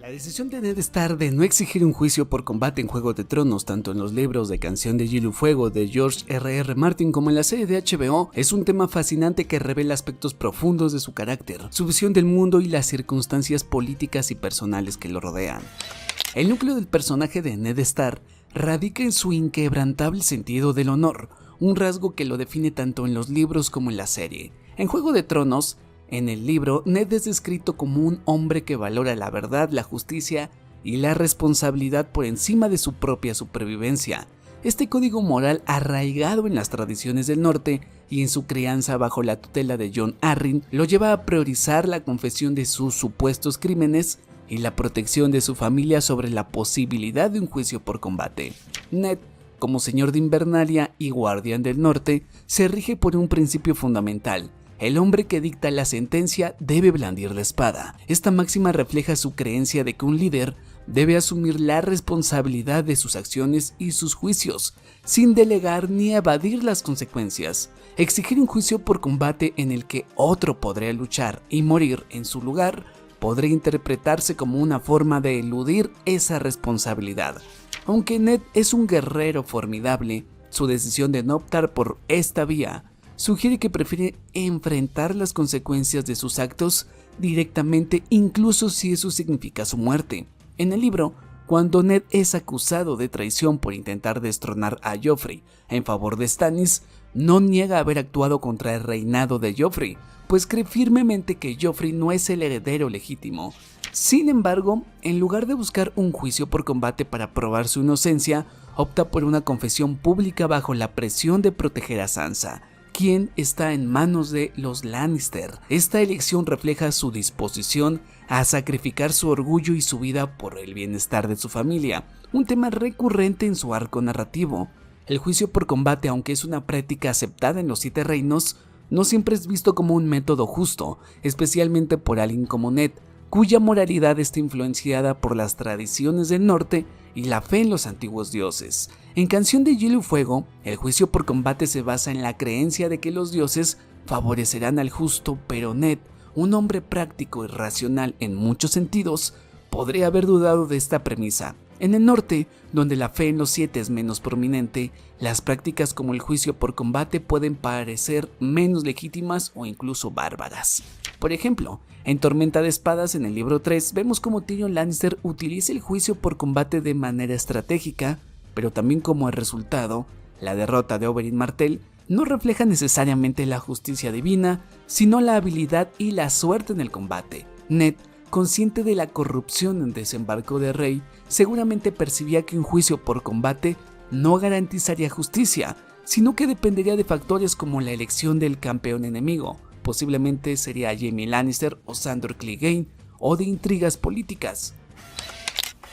La decisión de Ned Stark de no exigir un juicio por combate en Juego de Tronos, tanto en los libros de Canción de Hielo y Fuego de George R.R. Martin como en la serie de HBO, es un tema fascinante que revela aspectos profundos de su carácter, su visión del mundo y las circunstancias políticas y personales que lo rodean. El núcleo del personaje de Ned Stark radica en su inquebrantable sentido del honor, un rasgo que lo define tanto en los libros como en la serie. En Juego de Tronos, en el libro, Ned es descrito como un hombre que valora la verdad, la justicia y la responsabilidad por encima de su propia supervivencia. Este código moral arraigado en las tradiciones del norte y en su crianza bajo la tutela de Jon Arryn lo lleva a priorizar la confesión de sus supuestos crímenes y la protección de su familia sobre la posibilidad de un juicio por combate. Ned, como señor de Invernalia y guardián del norte, se rige por un principio fundamental: el hombre que dicta la sentencia debe blandir la espada. Esta máxima refleja su creencia de que un líder debe asumir la responsabilidad de sus acciones y sus juicios, sin delegar ni evadir las consecuencias. Exigir un juicio por combate en el que otro podría luchar y morir en su lugar podría interpretarse como una forma de eludir esa responsabilidad. Aunque Ned es un guerrero formidable, su decisión de no optar por esta vía sugiere que prefiere enfrentar las consecuencias de sus actos directamente, incluso si eso significa su muerte. En el libro, cuando Ned es acusado de traición por intentar destronar a Joffrey en favor de Stannis, no niega haber actuado contra el reinado de Joffrey, pues cree firmemente que Joffrey no es el heredero legítimo. Sin embargo, en lugar de buscar un juicio por combate para probar su inocencia, opta por una confesión pública bajo la presión de proteger a Sansa, quien está en manos de los Lannister. Esta elección refleja su disposición a sacrificar su orgullo y su vida por el bienestar de su familia, un tema recurrente en su arco narrativo. El juicio por combate, aunque es una práctica aceptada en los Siete Reinos, no siempre es visto como un método justo, especialmente por alguien como Ned, cuya moralidad está influenciada por las tradiciones del norte y la fe en los antiguos dioses. En Canción de Hielo y Fuego, el juicio por combate se basa en la creencia de que los dioses favorecerán al justo, pero Ned, un hombre práctico y racional en muchos sentidos, podría haber dudado de esta premisa. En el norte, donde la fe en los siete es menos prominente, las prácticas como el juicio por combate pueden parecer menos legítimas o incluso bárbaras. Por ejemplo, en Tormenta de Espadas, en el libro 3, vemos cómo Tyrion Lannister utiliza el juicio por combate de manera estratégica, pero también como el resultado, la derrota de Oberyn Martell no refleja necesariamente la justicia divina, sino la habilidad y la suerte en el combate. Ned, consciente de la corrupción en Desembarco de Rey, seguramente percibía que un juicio por combate no garantizaría justicia, sino que dependería de factores como la elección del campeón enemigo, posiblemente sería Jaime Lannister o Sandor Clegane, o de intrigas políticas.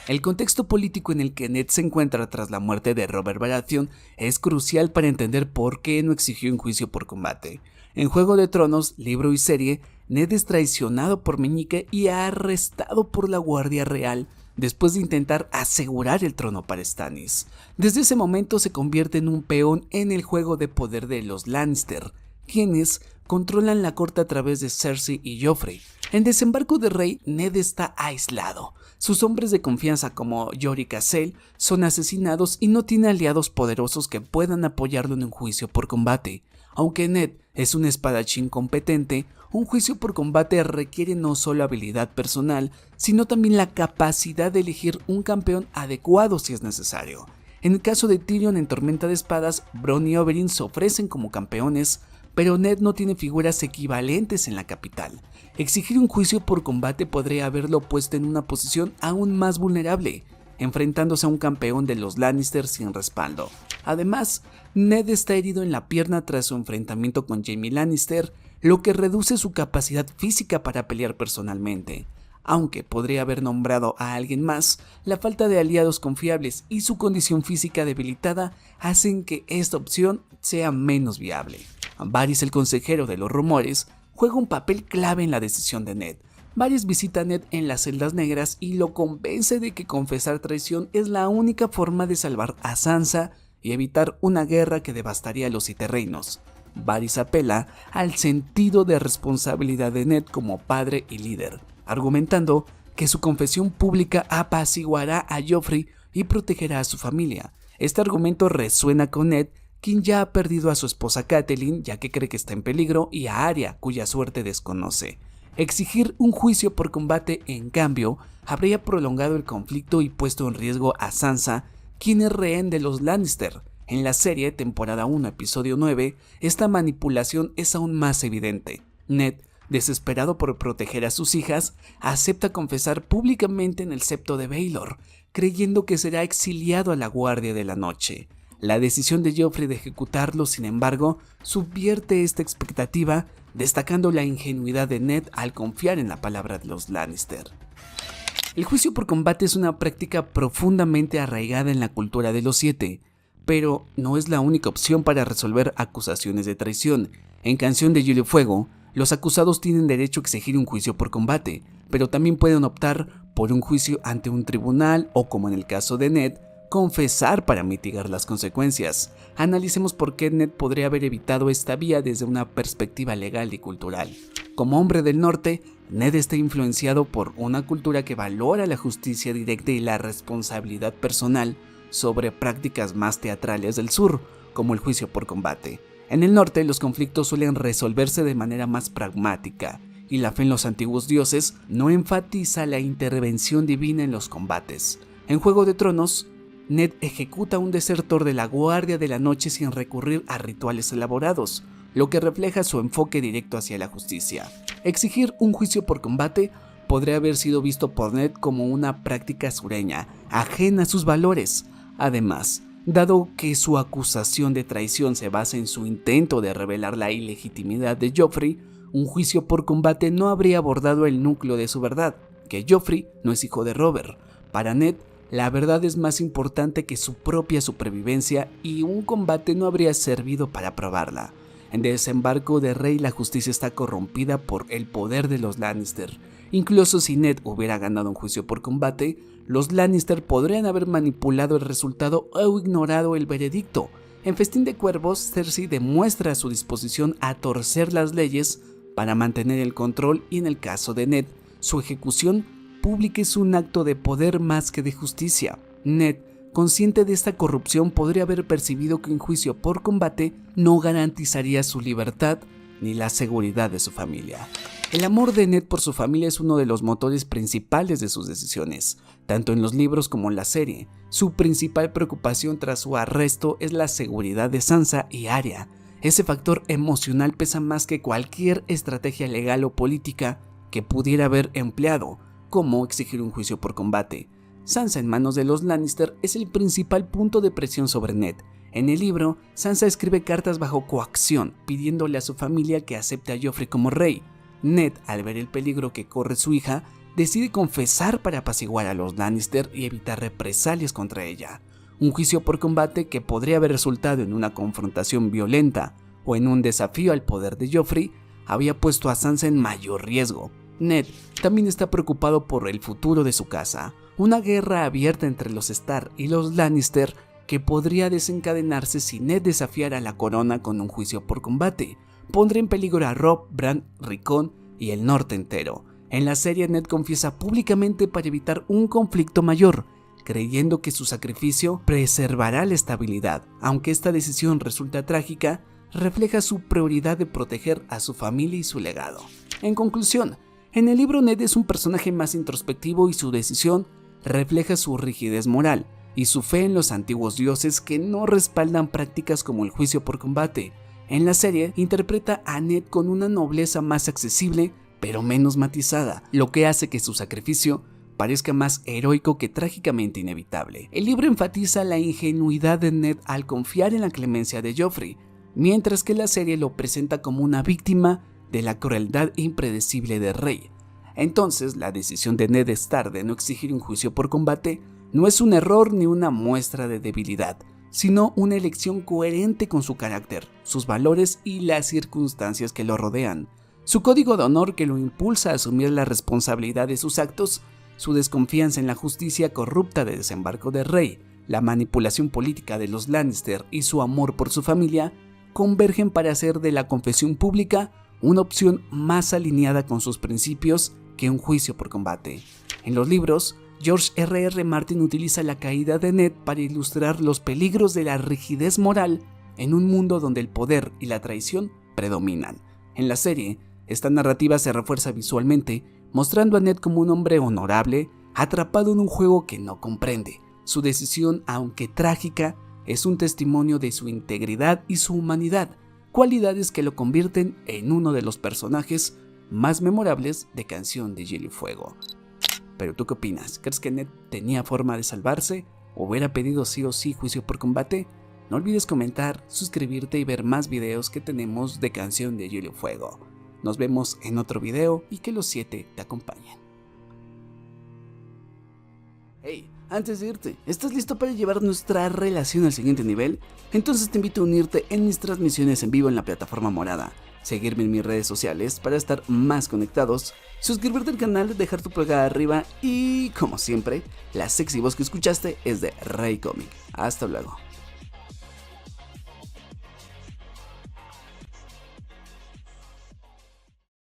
El contexto político en el que Ned se encuentra tras la muerte de Robert Baratheon es crucial para entender por qué no exigió un juicio por combate. En Juego de Tronos, libro y serie, Ned es traicionado por Meñique y arrestado por la Guardia Real después de intentar asegurar el trono para Stannis. Desde ese momento se convierte en un peón en el juego de poder de los Lannister, quienes controlan la corte a través de Cersei y Joffrey. En Desembarco de Rey, Ned está aislado. Sus hombres de confianza como Yorick Cassel son asesinados y no tiene aliados poderosos que puedan apoyarlo en un juicio por combate. Aunque Ned es un espadachín competente, un juicio por combate requiere no solo habilidad personal, sino también la capacidad de elegir un campeón adecuado si es necesario. En el caso de Tyrion en Tormenta de Espadas, Bronn y Oberyn se ofrecen como campeones, pero Ned no tiene figuras equivalentes en la capital. Exigir un juicio por combate podría haberlo puesto en una posición aún más vulnerable, enfrentándose a un campeón de los Lannister sin respaldo. Además, Ned está herido en la pierna tras su enfrentamiento con Jaime Lannister, lo que reduce su capacidad física para pelear personalmente. Aunque podría haber nombrado a alguien más, la falta de aliados confiables y su condición física debilitada hacen que esta opción sea menos viable. Varys, el consejero de los rumores, juega un papel clave en la decisión de Ned. Varys visita a Ned en las Celdas Negras y lo convence de que confesar traición es la única forma de salvar a Sansa y evitar una guerra que devastaría a los Siete Reinos. Varys apela al sentido de responsabilidad de Ned como padre y líder, argumentando que su confesión pública apaciguará a Joffrey y protegerá a su familia. Este argumento resuena con Ned, quien ya ha perdido a su esposa Catelyn, ya que cree que está en peligro, y a Arya, cuya suerte desconoce. Exigir un juicio por combate, en cambio, habría prolongado el conflicto y puesto en riesgo a Sansa, quien es rehén de los Lannister. En la serie, temporada 1, episodio 9, esta manipulación es aún más evidente. Ned, desesperado por proteger a sus hijas, acepta confesar públicamente en el septo de Baelor, creyendo que será exiliado a la Guardia de la Noche. La decisión de Joffrey de ejecutarlo, sin embargo, subvierte esta expectativa, destacando la ingenuidad de Ned al confiar en la palabra de los Lannister. El juicio por combate es una práctica profundamente arraigada en la cultura de los Siete, pero no es la única opción para resolver acusaciones de traición. En Canción de Hielo y Fuego, los acusados tienen derecho a exigir un juicio por combate, pero también pueden optar por un juicio ante un tribunal o, como en el caso de Ned, confesar para mitigar las consecuencias. Analicemos por qué Ned podría haber evitado esta vía desde una perspectiva legal y cultural. Como hombre del norte, Ned está influenciado por una cultura que valora la justicia directa y la responsabilidad personal sobre prácticas más teatrales del sur, como el juicio por combate. En el norte, los conflictos suelen resolverse de manera más pragmática, y la fe en los antiguos dioses no enfatiza la intervención divina en los combates. En Juego de Tronos, Ned ejecuta a un desertor de la Guardia de la Noche sin recurrir a rituales elaborados, lo que refleja su enfoque directo hacia la justicia. Exigir un juicio por combate podría haber sido visto por Ned como una práctica sureña, ajena a sus valores. Además, dado que su acusación de traición se basa en su intento de revelar la ilegitimidad de Joffrey, un juicio por combate no habría abordado el núcleo de su verdad, que Joffrey no es hijo de Robert. Para Ned, la verdad es más importante que su propia supervivencia y un combate no habría servido para probarla. En Desembarco de Rey, la justicia está corrompida por el poder de los Lannister. Incluso si Ned hubiera ganado un juicio por combate, los Lannister podrían haber manipulado el resultado o ignorado el veredicto. En Festín de Cuervos, Cersei demuestra su disposición a torcer las leyes para mantener el control, y en el caso de Ned, su ejecución pública es un acto de poder más que de justicia. Ned, consciente de esta corrupción, podría haber percibido que un juicio por combate no garantizaría su libertad ni la seguridad de su familia. El amor de Ned por su familia es uno de los motores principales de sus decisiones, tanto en los libros como en la serie. Su principal preocupación tras su arresto es la seguridad de Sansa y Arya. Ese factor emocional pesa más que cualquier estrategia legal o política que pudiera haber empleado, como exigir un juicio por combate. Sansa en manos de los Lannister es el principal punto de presión sobre Ned. En el libro, Sansa escribe cartas bajo coacción, pidiéndole a su familia que acepte a Joffrey como rey. Ned, al ver el peligro que corre su hija, decide confesar para apaciguar a los Lannister y evitar represalias contra ella. Un juicio por combate que podría haber resultado en una confrontación violenta o en un desafío al poder de Joffrey, había puesto a Sansa en mayor riesgo. Ned también está preocupado por el futuro de su casa, una guerra abierta entre los Stark y los Lannister que podría desencadenarse si Ned desafiara la corona con un juicio por combate. Pondría en peligro a Robb, Bran, Rickon y el norte entero. En la serie, Ned confiesa públicamente para evitar un conflicto mayor, creyendo que su sacrificio preservará la estabilidad. Aunque esta decisión resulta trágica, refleja su prioridad de proteger a su familia y su legado. En conclusión, en el libro Ned es un personaje más introspectivo y su decisión refleja su rigidez moral y su fe en los antiguos dioses que no respaldan prácticas como el juicio por combate. En la serie interpreta a Ned con una nobleza más accesible pero menos matizada, lo que hace que su sacrificio parezca más heroico que trágicamente inevitable. El libro enfatiza la ingenuidad de Ned al confiar en la clemencia de Joffrey, mientras que la serie lo presenta como una víctima de la crueldad impredecible del rey. Entonces, la decisión de Ned Stark de no exigir un juicio por combate no es un error ni una muestra de debilidad, sino una elección coherente con su carácter, sus valores y las circunstancias que lo rodean. Su código de honor que lo impulsa a asumir la responsabilidad de sus actos, su desconfianza en la justicia corrupta de Desembarco del Rey, la manipulación política de los Lannister y su amor por su familia, convergen para hacer de la confesión pública una opción más alineada con sus principios que un juicio por combate. En los libros, George R.R. Martin utiliza la caída de Ned para ilustrar los peligros de la rigidez moral en un mundo donde el poder y la traición predominan. En la serie, esta narrativa se refuerza visualmente, mostrando a Ned como un hombre honorable, atrapado en un juego que no comprende. Su decisión, aunque trágica, es un testimonio de su integridad y su humanidad, cualidades que lo convierten en uno de los personajes más memorables de Canción de Hielo y Fuego. Pero ¿tú qué opinas? ¿Crees que Ned tenía forma de salvarse? ¿O hubiera pedido sí o sí juicio por combate? No olvides comentar, suscribirte y ver más videos que tenemos de Canción de Hielo y Fuego. Nos vemos en otro video y que los 7 te acompañen. Hey, antes de irte, ¿estás listo para llevar nuestra relación al siguiente nivel? Entonces te invito a unirte en mis transmisiones en vivo en la plataforma morada, seguirme en mis redes sociales para estar más conectados, suscribirte al canal, dejar tu pulgar arriba y, como siempre, la sexy voz que escuchaste es de Rey Comic. Hasta luego.